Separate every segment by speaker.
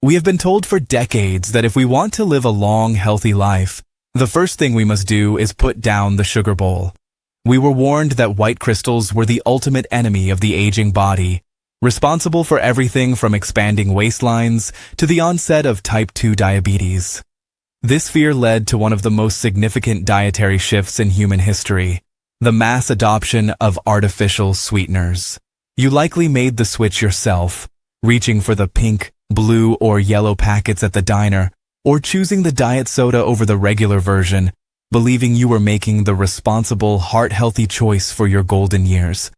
Speaker 1: We have been told for decades that if we want to live a long, healthy life, the first thing we must do is put down the sugar bowl. We were warned that white crystals were the ultimate enemy of the aging body, responsible for everything from expanding waistlines to the onset of type 2 diabetes. This fear led to one of the most significant dietary shifts in human history, the mass adoption of artificial sweeteners. You likely made the switch yourself, reaching for the pink, blue, or yellow packets at the diner, or choosing the diet soda over the regular version, believing you were making the responsible, heart-healthy choice for your golden years.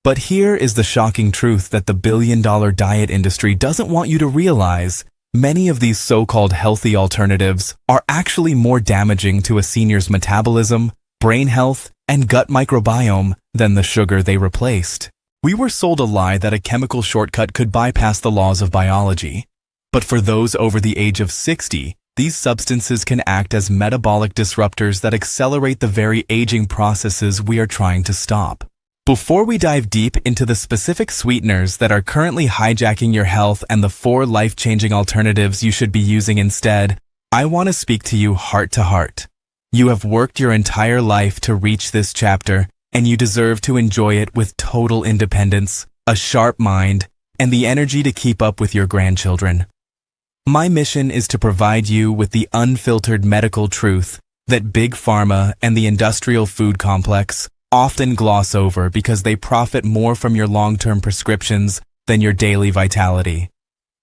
Speaker 1: But here is the shocking truth that the billion-dollar diet industry doesn't want you to realize. Many of these so-called healthy alternatives are actually more damaging to a senior's metabolism, brain health, and gut microbiome than the sugar they replaced. We were sold a lie that a chemical shortcut could bypass the laws of biology. But for those over the age of 60, these substances can act as metabolic disruptors that accelerate the very aging processes we are trying to stop. Before we dive deep into the specific sweeteners that are currently hijacking your health and the 4 life-changing alternatives you should be using instead, I want to speak to you heart to heart. You have worked your entire life to reach this chapter, and you deserve to enjoy it with total independence, a sharp mind, and the energy to keep up with your grandchildren. My mission is to provide you with the unfiltered medical truth that Big Pharma and the industrial food complex often gloss over because they profit more from your long-term prescriptions than your daily vitality.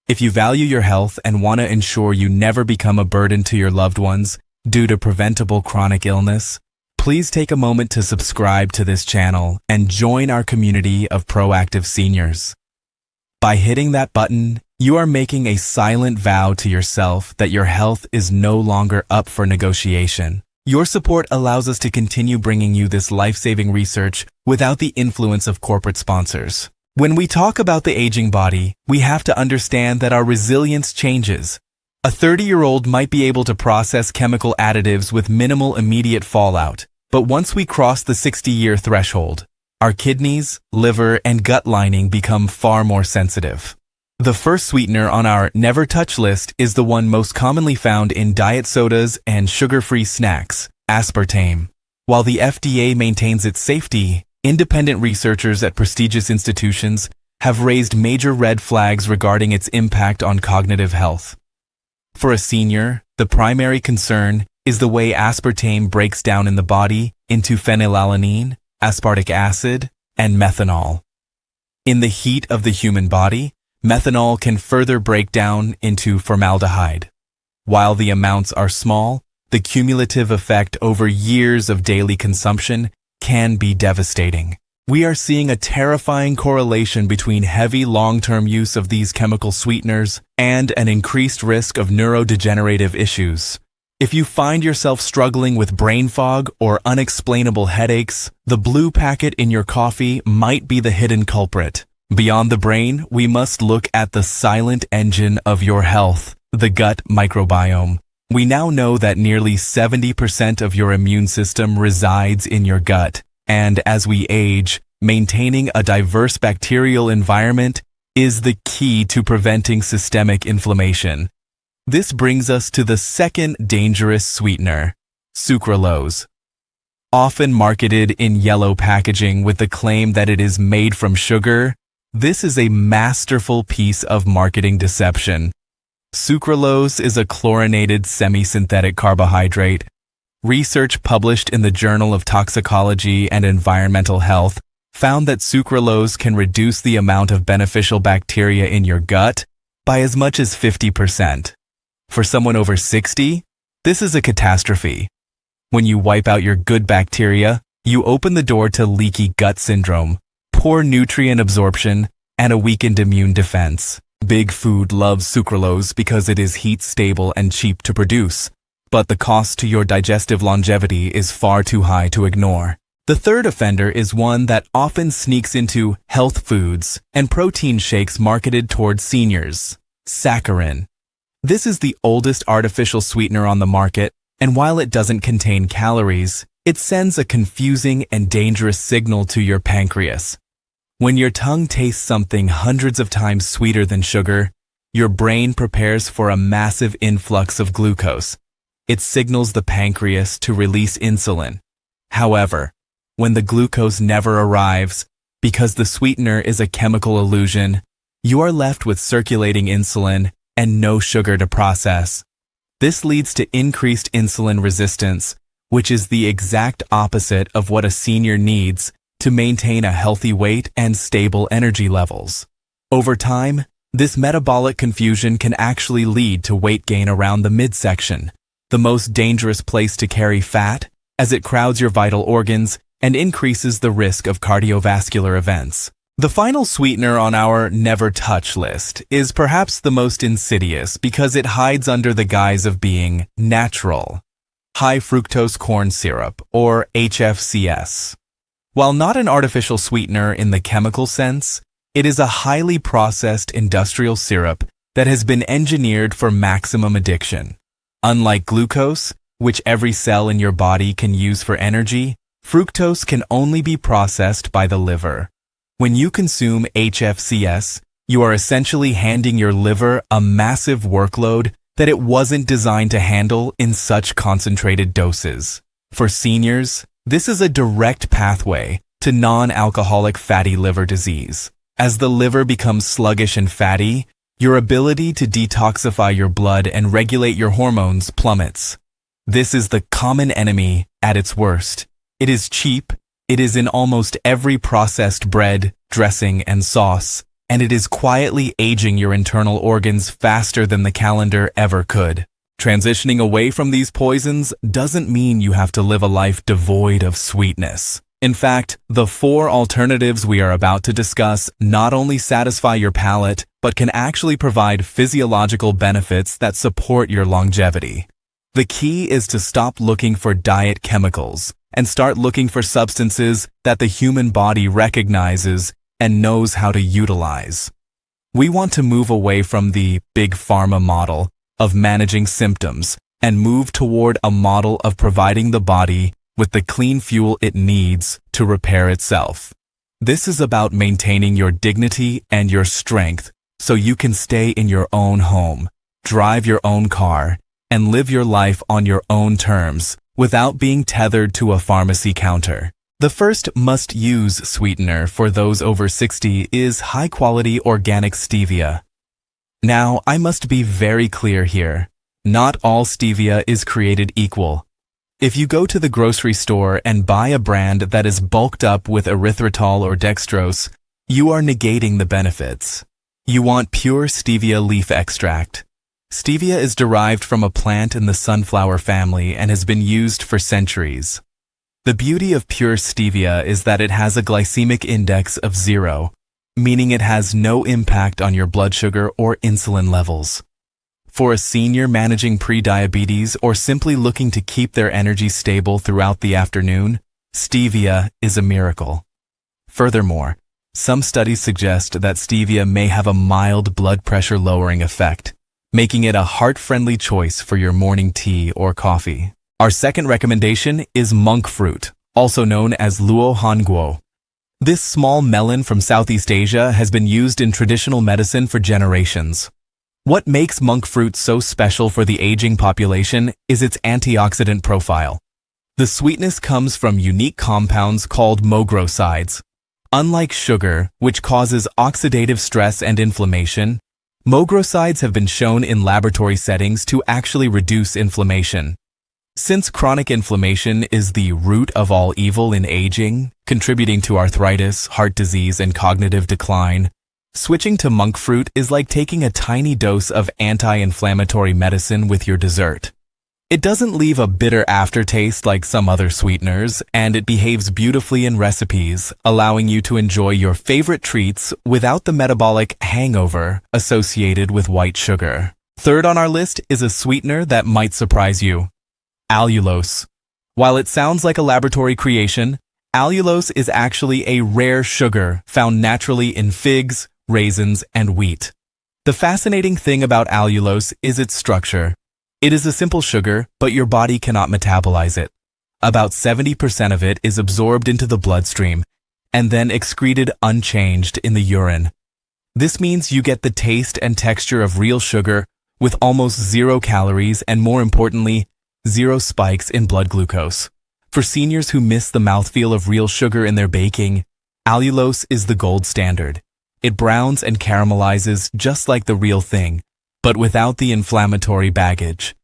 Speaker 1: If you value your health and want to ensure you never become a burden to your loved ones due to preventable chronic illness, please take a moment to subscribe to this channel and join our community of proactive seniors. By hitting that button, you are making a silent vow to yourself that your health is no longer up for negotiation. Your support allows us to continue bringing you this life-saving research without the influence of corporate sponsors. When we talk about the aging body, we have to understand that our resilience changes. A 30-year-old might be able to process chemical additives with minimal immediate fallout, but once we cross the 60-year threshold, our kidneys, liver, and gut lining become far more sensitive. The first sweetener on our never touch list is the one most commonly found in diet sodas and sugar-free snacks, aspartame. While the FDA maintains its safety, independent researchers at prestigious institutions have raised major red flags regarding its impact on cognitive health. For a senior, the primary concern is the way aspartame breaks down in the body into phenylalanine, aspartic acid, and methanol. In the heat of the human body, methanol can further break down into formaldehyde. While the amounts are small, the cumulative effect over years of daily consumption can be devastating. We are seeing a terrifying correlation between heavy long-term use of these chemical sweeteners and an increased risk of neurodegenerative issues. If you find yourself struggling with brain fog or unexplainable headaches, the blue packet in your coffee might be the hidden culprit. Beyond the brain, we must look at the silent engine of your health, the gut microbiome. We now know that nearly 70% of your immune system resides in your gut, and as we age, maintaining a diverse bacterial environment is the key to preventing systemic inflammation. This brings us to the second dangerous sweetener, sucralose. Often marketed in yellow packaging with the claim that it is made from sugar, this is a masterful piece of marketing deception. Sucralose is a chlorinated semi-synthetic carbohydrate. Research published in the Journal of Toxicology and Environmental Health found that sucralose can reduce the amount of beneficial bacteria in your gut by as much as 50%. For someone over 60, this is a catastrophe. When you wipe out your good bacteria, you open the door to leaky gut syndrome, poor nutrient absorption, and a weakened immune defense. Big Food loves sucralose because it is heat-stable and cheap to produce, but the cost to your digestive longevity is far too high to ignore. The third offender is one that often sneaks into health foods and protein shakes marketed towards seniors, saccharin. This is the oldest artificial sweetener on the market, and while it doesn't contain calories, it sends a confusing and dangerous signal to your pancreas. When your tongue tastes something hundreds of times sweeter than sugar, your brain prepares for a massive influx of glucose. It signals the pancreas to release insulin. However, when the glucose never arrives, because the sweetener is a chemical illusion, you are left with circulating insulin and no sugar to process. This leads to increased insulin resistance, which is the exact opposite of what a senior needs to maintain a healthy weight and stable energy levels. Over time, this metabolic confusion can actually lead to weight gain around the midsection, the most dangerous place to carry fat, as it crowds your vital organs and increases the risk of cardiovascular events. The final sweetener on our never touch list is perhaps the most insidious because it hides under the guise of being natural. High fructose corn syrup, or HFCS. While not an artificial sweetener in the chemical sense, it is a highly processed industrial syrup that has been engineered for maximum addiction. Unlike glucose, which every cell in your body can use for energy, fructose can only be processed by the liver. When you consume HFCS, you are essentially handing your liver a massive workload that it wasn't designed to handle in such concentrated doses. For seniors, this is a direct pathway to non-alcoholic fatty liver disease. As the liver becomes sluggish and fatty, your ability to detoxify your blood and regulate your hormones plummets. This is the common enemy at its worst. It is cheap, it is in almost every processed bread, dressing, and sauce, and it is quietly aging your internal organs faster than the calendar ever could. Transitioning away from these poisons doesn't mean you have to live a life devoid of sweetness. In fact, the 4 alternatives we are about to discuss not only satisfy your palate, but can actually provide physiological benefits that support your longevity. The key is to stop looking for diet chemicals and start looking for substances that the human body recognizes and knows how to utilize. We want to move away from the big pharma model of managing symptoms and move toward a model of providing the body with the clean fuel it needs to repair itself. This is about maintaining your dignity and your strength so you can stay in your own home, drive your own car, and live your life on your own terms without being tethered to a pharmacy counter. The first must-use sweetener for those over 60 is high-quality organic stevia. Now, I must be very clear here. Not all stevia is created equal. If you go to the grocery store and buy a brand that is bulked up with erythritol or dextrose, you are negating the benefits. You want pure stevia leaf extract. Stevia is derived from a plant in the sunflower family and has been used for centuries. The beauty of pure stevia is that it has a glycemic index of 0, meaning it has no impact on your blood sugar or insulin levels. For a senior managing pre-diabetes or simply looking to keep their energy stable throughout the afternoon, stevia is a miracle. Furthermore, some studies suggest that stevia may have a mild blood pressure lowering effect, making it a heart-friendly choice for your morning tea or coffee. Our second recommendation is monk fruit, also known as luo hanguo. This small melon from Southeast Asia has been used in traditional medicine for generations. What makes monk fruit so special for the aging population is its antioxidant profile. The sweetness comes from unique compounds called mogrosides. Unlike sugar, which causes oxidative stress and inflammation, mogrosides have been shown in laboratory settings to actually reduce inflammation. Since chronic inflammation is the root of all evil in aging, contributing to arthritis, heart disease, and cognitive decline, switching to monk fruit is like taking a tiny dose of anti-inflammatory medicine with your dessert. It doesn't leave a bitter aftertaste like some other sweeteners, and it behaves beautifully in recipes, allowing you to enjoy your favorite treats without the metabolic hangover associated with white sugar. Third on our list is a sweetener that might surprise you: allulose. While it sounds like a laboratory creation, allulose is actually a rare sugar found naturally in figs, raisins, and wheat. The fascinating thing about allulose is its structure. It is a simple sugar, but your body cannot metabolize it. About 70% of it is absorbed into the bloodstream and then excreted unchanged in the urine. This means you get the taste and texture of real sugar with almost 0 calories and, more importantly, 0 spikes in blood glucose. For seniors who miss the mouthfeel of real sugar in their baking, allulose is the gold standard. It browns and caramelizes just like the real thing, but without the inflammatory baggage.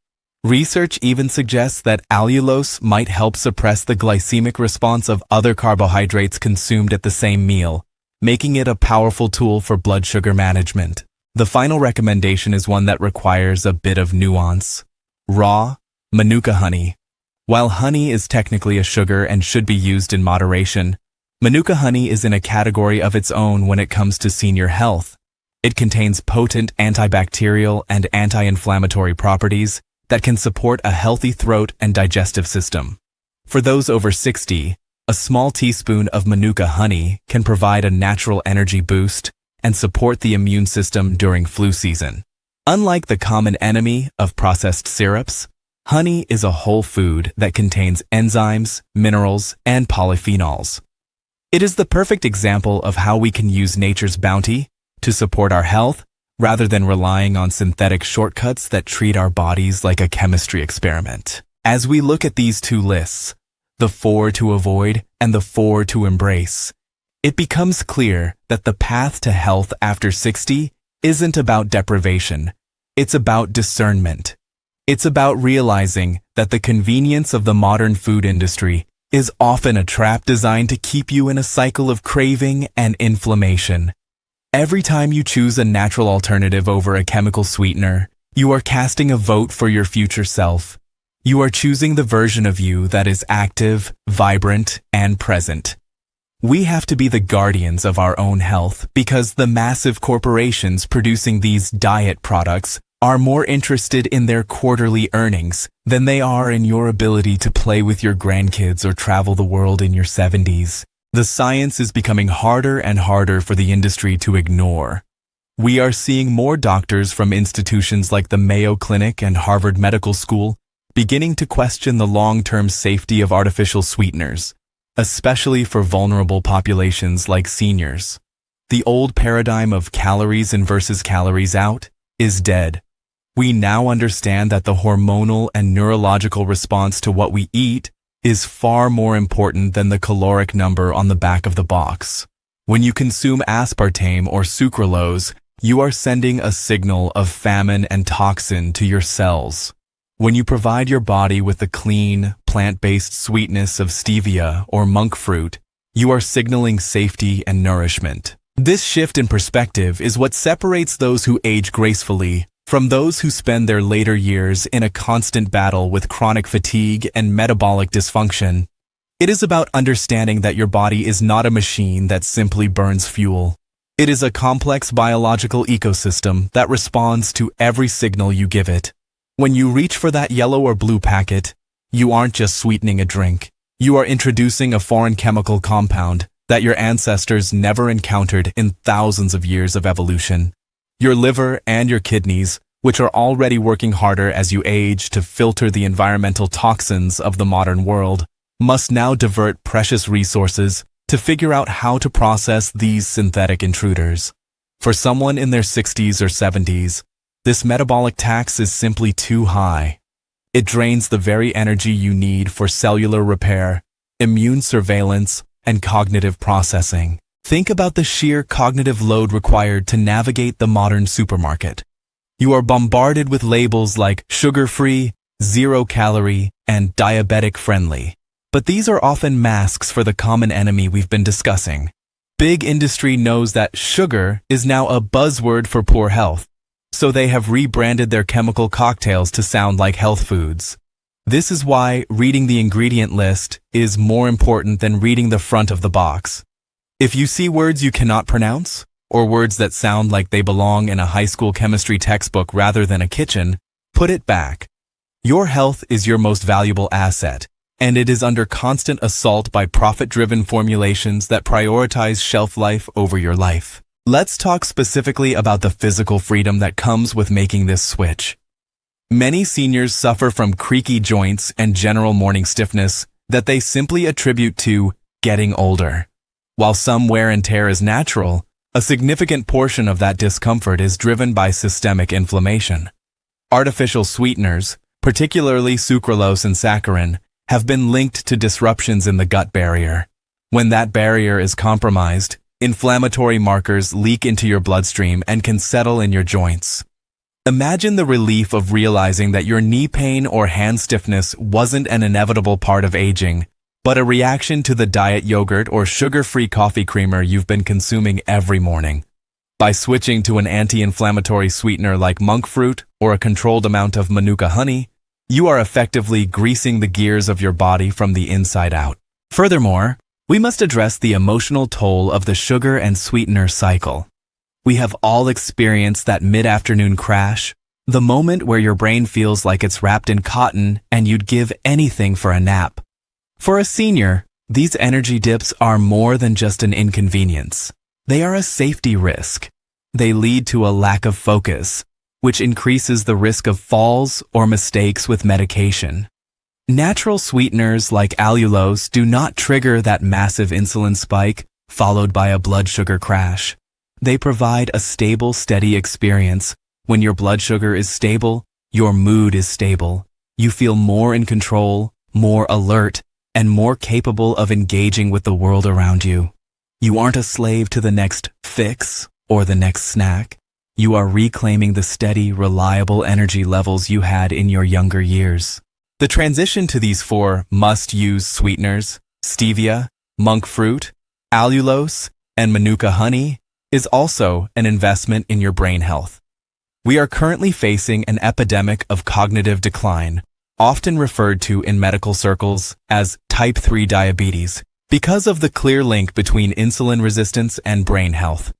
Speaker 1: Research even suggests that allulose might help suppress the glycemic response of other carbohydrates consumed at the same meal, making it a powerful tool for blood sugar management. The final recommendation is one that requires a bit of nuance. Raw Manuka honey. While honey is technically a sugar and should be used in moderation, Manuka honey is in a category of its own when it comes to senior health. It contains potent antibacterial and anti-inflammatory properties that can support a healthy throat and digestive system. For those over 60, a small teaspoon of Manuka honey can provide a natural energy boost and support the immune system during flu season. Unlike the common enemy of processed syrups, honey is a whole food that contains enzymes, minerals, and polyphenols. It is the perfect example of how we can use nature's bounty to support our health rather than relying on synthetic shortcuts that treat our bodies like a chemistry experiment. As we look at these two lists, the 4 to avoid and the 4 to embrace, it becomes clear that the path to health after 60 isn't about deprivation. It's about discernment. It's about realizing that the convenience of the modern food industry is often a trap designed to keep you in a cycle of craving and inflammation. Every time you choose a natural alternative over a chemical sweetener, you are casting a vote for your future self. You are choosing the version of you that is active, vibrant, and present. We have to be the guardians of our own health because the massive corporations producing these diet products are more interested in their quarterly earnings than they are in your ability to play with your grandkids or travel the world in your 70s. The science is becoming harder and harder for the industry to ignore. We are seeing more doctors from institutions like the Mayo Clinic and Harvard Medical School beginning to question the long-term safety of artificial sweeteners, especially for vulnerable populations like seniors. The old paradigm of calories in versus calories out is dead. We now understand that the hormonal and neurological response to what we eat is far more important than the caloric number on the back of the box. When you consume aspartame or sucralose, you are sending a signal of famine and toxin to your cells. When you provide your body with the clean, plant-based sweetness of stevia or monk fruit, you are signaling safety and nourishment. This shift in perspective is what separates those who age gracefully from those who spend their later years in a constant battle with chronic fatigue and metabolic dysfunction. It is about understanding that your body is not a machine that simply burns fuel. It is a complex biological ecosystem that responds to every signal you give it. When you reach for that yellow or blue packet, you aren't just sweetening a drink. You are introducing a foreign chemical compound that your ancestors never encountered in thousands of years of evolution. Your liver and your kidneys, which are already working harder as you age to filter the environmental toxins of the modern world, must now divert precious resources to figure out how to process these synthetic intruders. For someone in their 60s or 70s, this metabolic tax is simply too high. It drains the very energy you need for cellular repair, immune surveillance, and cognitive processing. Think about the sheer cognitive load required to navigate the modern supermarket. You are bombarded with labels like sugar-free, zero-calorie, and diabetic-friendly. But these are often masks for the common enemy we've been discussing. Big industry knows that sugar is now a buzzword for poor health, so they have rebranded their chemical cocktails to sound like health foods. This is why reading the ingredient list is more important than reading the front of the box. If you see words you cannot pronounce, or words that sound like they belong in a high school chemistry textbook rather than a kitchen, put it back. Your health is your most valuable asset, and it is under constant assault by profit-driven formulations that prioritize shelf life over your life. Let's talk specifically about the physical freedom that comes with making this switch. Many seniors suffer from creaky joints and general morning stiffness that they simply attribute to getting older. While some wear and tear is natural, A significant portion of that discomfort is driven by systemic inflammation. Artificial sweeteners, particularly sucralose and saccharin, have been linked to disruptions in the gut barrier. When that barrier is compromised, inflammatory markers leak into your bloodstream and can settle in your joints. Imagine the relief of realizing that your knee pain or hand stiffness wasn't an inevitable part of aging, but a reaction to the diet yogurt or sugar-free coffee creamer you've been consuming every morning. By switching to an anti-inflammatory sweetener like monk fruit or a controlled amount of manuka honey, you are effectively greasing the gears of your body from the inside out. Furthermore, we must address the emotional toll of the sugar and sweetener cycle. We have all experienced that mid-afternoon crash, the moment where your brain feels like it's wrapped in cotton and you'd give anything for a nap. For a senior, these energy dips are more than just an inconvenience. They are a safety risk. They lead to a lack of focus, which increases the risk of falls or mistakes with medication. Natural sweeteners like allulose do not trigger that massive insulin spike followed by a blood sugar crash. They provide a stable, steady experience. When your blood sugar is stable, your mood is stable. You feel more in control, more alert, and more capable of engaging with the world around you. You aren't a slave to the next fix or the next snack. You are reclaiming the steady, reliable energy levels you had in your younger years. The transition to these 4 must-use sweeteners, stevia, monk fruit, allulose, and manuka honey, is also an investment in your brain health. We are currently facing an epidemic of cognitive decline, often referred to in medical circles as type 3 diabetes, because of the clear link between insulin resistance and brain health.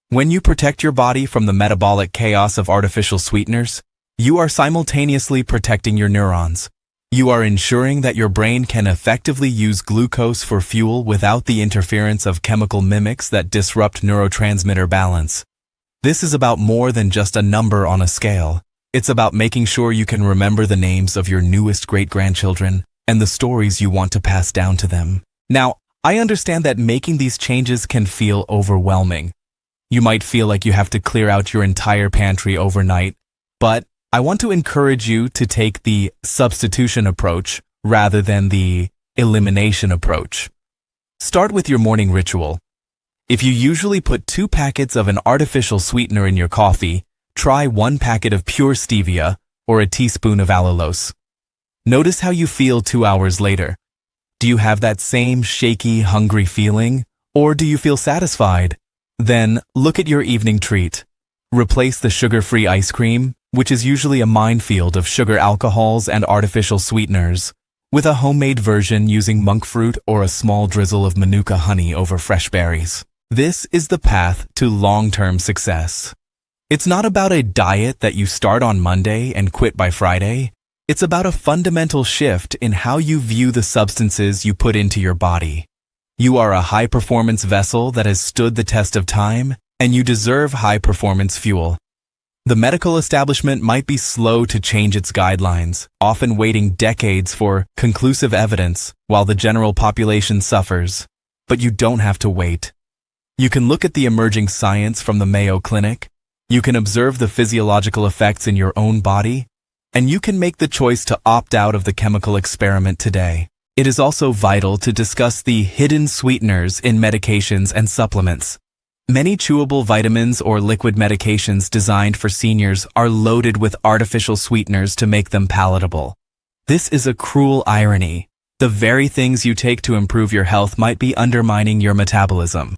Speaker 1: When you protect your body from the metabolic chaos of artificial sweeteners, you are simultaneously protecting your neurons. You are ensuring that your brain can effectively use glucose for fuel without the interference of chemical mimics that disrupt neurotransmitter balance. This is about more than just a number on a scale. It's about making sure you can remember the names of your newest great-grandchildren and the stories you want to pass down to them. Now, I understand that making these changes can feel overwhelming. You might feel like you have to clear out your entire pantry overnight, but I want to encourage you to take the substitution approach rather than the elimination approach. Start with your morning ritual. If you usually put 2 packets of an artificial sweetener in your coffee, try 1 packet of pure stevia or a teaspoon of allulose. Notice how you feel 2 hours later. Do you have that same shaky, hungry feeling, or do you feel satisfied? Then look at your evening treat. Replace the sugar-free ice cream, which is usually a minefield of sugar alcohols and artificial sweeteners, with a homemade version using monk fruit or a small drizzle of manuka honey over fresh berries. This is the path to long-term success. It's not about a diet that you start on Monday and quit by Friday. It's about a fundamental shift in how you view the substances you put into your body. You are a high-performance vessel that has stood the test of time, and you deserve high-performance fuel. The medical establishment might be slow to change its guidelines, often waiting decades for conclusive evidence while the general population suffers. But you don't have to wait. You can look at the emerging science from the Mayo Clinic, you can observe the physiological effects in your own body, and you can make the choice to opt out of the chemical experiment today. It is also vital to discuss the hidden sweeteners in medications and supplements. Many chewable vitamins or liquid medications designed for seniors are loaded with artificial sweeteners to make them palatable. This is a cruel irony. The very things you take to improve your health might be undermining your metabolism.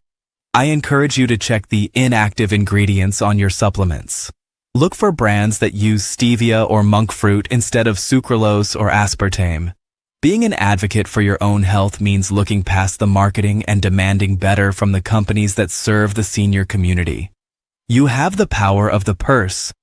Speaker 1: I encourage you to check the inactive ingredients on your supplements. Look for brands that use stevia or monk fruit instead of sucralose or aspartame. Being an advocate for your own health means looking past the marketing and demanding better from the companies that serve the senior community. You have the power of the purse.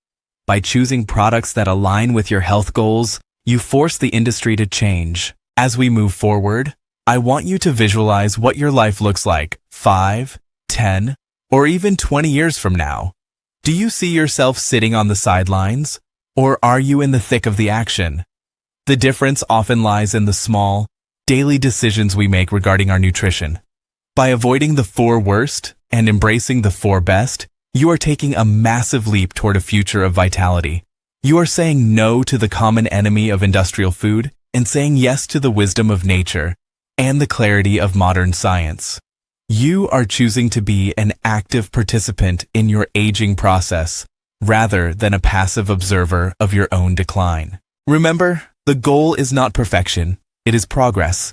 Speaker 1: By choosing products that align with your health goals, you force the industry to change. As we move forward, I want you to visualize what your life looks like 5, 10, or even 20 years from now. Do you see yourself sitting on the sidelines, or are you in the thick of the action? The difference often lies in the small, daily decisions we make regarding our nutrition. By avoiding the 4 worst and embracing the 4 best, you are taking a massive leap toward a future of vitality. You are saying no to the common enemy of industrial food and saying yes to the wisdom of nature and the clarity of modern science. You are choosing to be an active participant in your aging process rather than a passive observer of your own decline. Remember, the goal is not perfection, it is progress.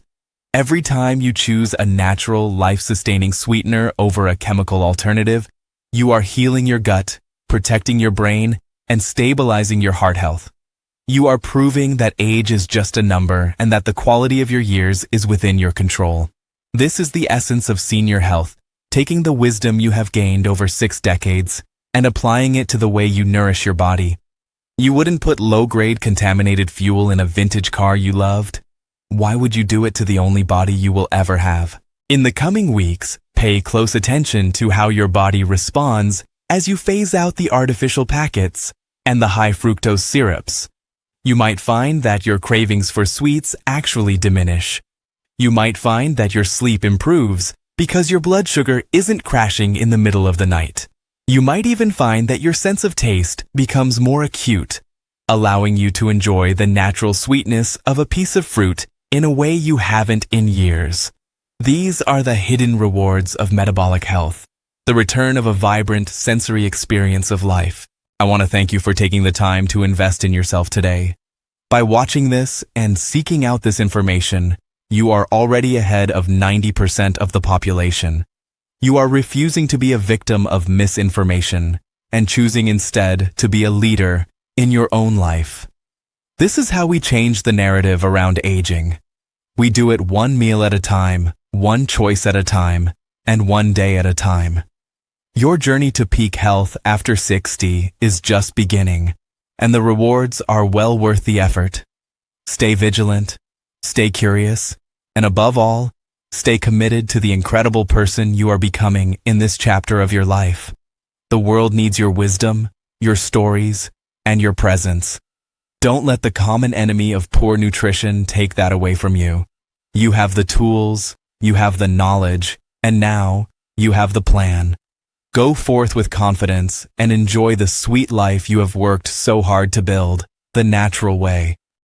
Speaker 1: Every time you choose a natural, life-sustaining sweetener over a chemical alternative, you are healing your gut, protecting your brain, and stabilizing your heart health. You are proving that age is just a number and that the quality of your years is within your control. This is the essence of senior health, taking the wisdom you have gained over 6 decades and applying it to the way you nourish your body. You wouldn't put low-grade contaminated fuel in a vintage car you loved. Why would you do it to the only body you will ever have? In the coming weeks, pay close attention to how your body responds as you phase out the artificial packets and the high-fructose syrups. You might find that your cravings for sweets actually diminish. You might find that your sleep improves because your blood sugar isn't crashing in the middle of the night. You might even find that your sense of taste becomes more acute, allowing you to enjoy the natural sweetness of a piece of fruit in a way you haven't in years. These are the hidden rewards of metabolic health, the return of a vibrant sensory experience of life. I want to thank you for taking the time to invest in yourself today. By watching this and seeking out this information, you are already ahead of 90% of the population. You are refusing to be a victim of misinformation and choosing instead to be a leader in your own life. This is how we change the narrative around aging. We do it one meal at a time, one choice at a time, and one day at a time. Your journey to peak health after 60 is just beginning, and the rewards are well worth the effort. Stay vigilant, stay curious, and above all, stay committed to the incredible person you are becoming in this chapter of your life. The world needs your wisdom, your stories, and your presence. Don't let the common enemy of poor nutrition take that away from you. You have the tools, you have the knowledge, and now you have the plan. Go forth with confidence and enjoy the sweet life you have worked so hard to build, the natural way.